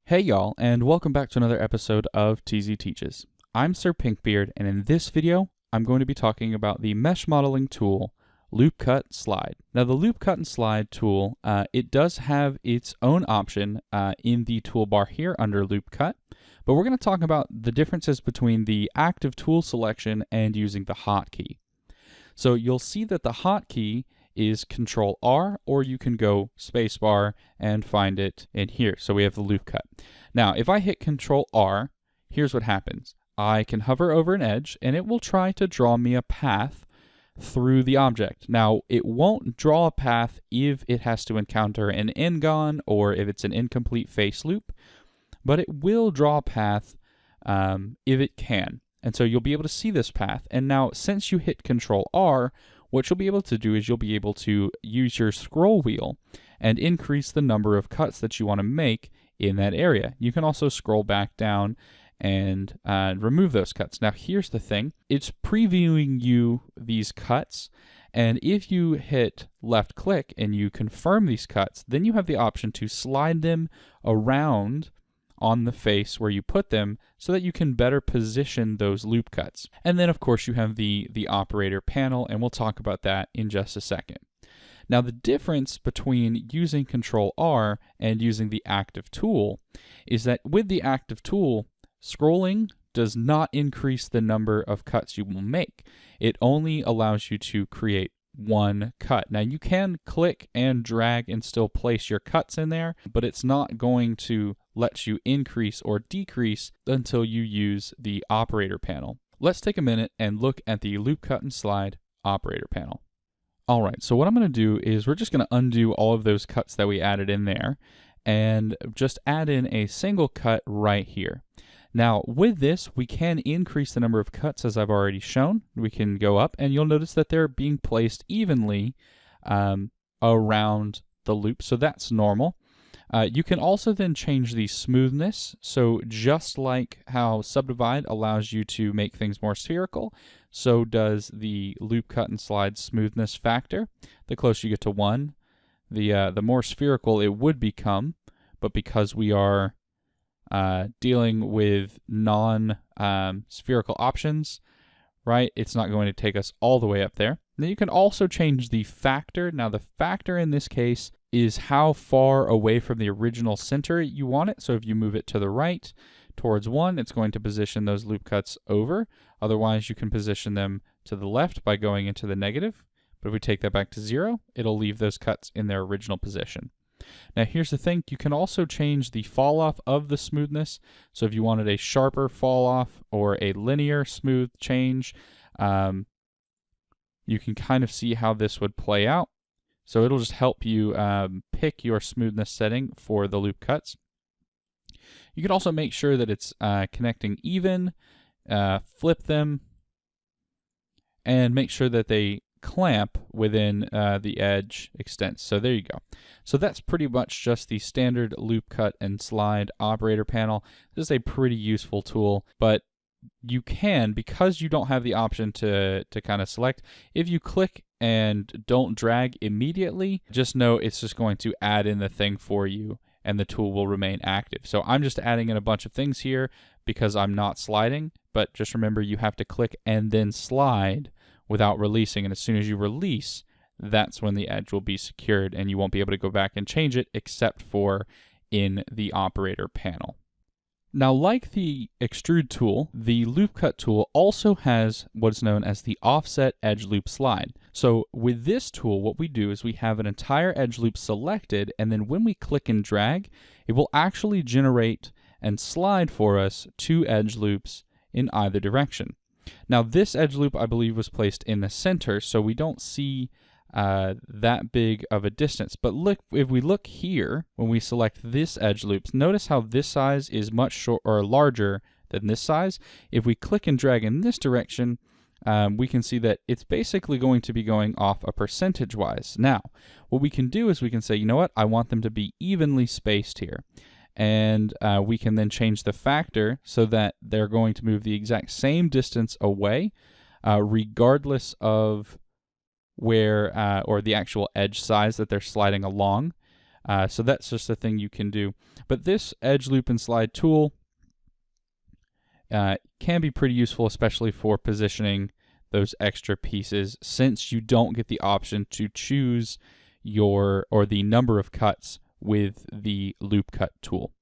Hey y'all, and welcome back to another episode of TZ Teaches. I'm Sir Pinkbeard, and in this video, I'm going to be talking about the mesh modeling tool, Loop Cut Slide. Now the Loop Cut and Slide tool, it does have its own option in the toolbar here under Loop Cut, but we're going to talk about the differences between the active tool selection and using the hotkey. So you'll see that the hotkey is Control R, or you can go spacebar and find it in here. So we have the loop cut. Now, if I hit Control R, here's what happens. I can hover over an edge and it will try to draw me a path through the object. Now, it won't draw a path if it has to encounter an n-gon or if it's an incomplete face loop, but it will draw a path if it can. And so you'll be able to see this path. And now, since you hit Control R, what you'll be able to do is you'll be able to use your scroll wheel and increase the number of cuts that you want to make in that area. You can also scroll back down and remove those cuts. Now here's the thing, it's previewing you these cuts, and if you hit left click and you confirm these cuts, then you have the option to slide them around on the face where you put them so that you can better position those loop cuts. And then of course you have the operator panel, and we'll talk about that in just a second. Now the difference between using Control R and using the active tool is that with the active tool, scrolling does not increase the number of cuts you will make. It only allows you to create one cut. Now you can click and drag and still place your cuts in there, but it's not going to let you increase or decrease until you use the operator panel. Let's take a minute and look at the Loop Cut and Slide operator panel. Alright, so what I'm going to do is we're just going to undo all of those cuts that we added in there and just add in a single cut right here. Now with this, we can increase the number of cuts as I've already shown. We can go up and you'll notice that they're being placed evenly around the loop, so that's normal. You can also then change the smoothness. So just like how Subdivide allows you to make things more spherical, so does the Loop Cut and Slide smoothness factor. The closer you get to 1, the more spherical it would become, but because we are dealing with non-spherical options, right, it's not going to take us all the way up there. Then you can also change the factor. Now the factor in this case is how far away from the original center you want it. So if you move it to the right towards 1, it's going to position those loop cuts over. Otherwise, you can position them to the left by going into the negative. But if we take that back to 0, it'll leave those cuts in their original position. Now here's the thing, you can also change the fall off of the smoothness. So if you wanted a sharper fall off or a linear smooth change, you can kind of see how this would play out. So it'll just help you pick your smoothness setting for the loop cuts. You can also make sure that it's connecting even, flip them, and make sure that they clamp within the edge extents. So there you go. So that's pretty much just the standard Loop Cut and Slide operator panel. This is a pretty useful tool, but you can, because you don't have the option to kind of select, if you click and don't drag immediately, just know it's just going to add in the thing for you and the tool will remain active. So I'm just adding in a bunch of things here because I'm not sliding, but just remember you have to click and then slide without releasing, and as soon as you release, that's when the edge will be secured and you won't be able to go back and change it except for in the operator panel. Now, like the extrude tool, the loop cut tool also has what's known as the offset edge loop slide. So with this tool, what we do is we have an entire edge loop selected, and then when we click and drag, it will actually generate and slide for us 2 edge loops in either direction. Now this edge loop, I believe, was placed in the center, so we don't see that big of a distance. But look, if we look here, when we select this edge loop, notice how this size is much short or larger than this size. If we click and drag in this direction, we can see that it's basically going to be going off a percentage-wise. Now, what we can do is we can say, you know what, I want them to be evenly spaced here. And we can then change the factor so that they're going to move the exact same distance away, regardless of where or the actual edge size that they're sliding along. So that's just a thing you can do. But this edge loop and slide tool can be pretty useful, especially for positioning those extra pieces, since you don't get the option to choose the number of cuts with the loop cut tool,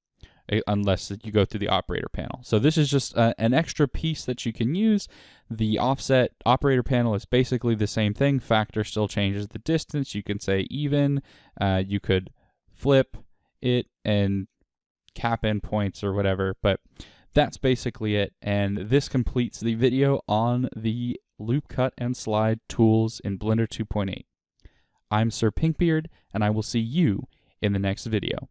unless you go through the operator panel. So this is just an extra piece that you can use. The offset operator panel is basically the same thing. Factor still changes the distance. You can say even. You could flip it and cap in points or whatever, but that's basically it. And this completes the video on the loop cut and slide tools in Blender 2.8. I'm Sir Pinkbeard, and I will see you in the next video.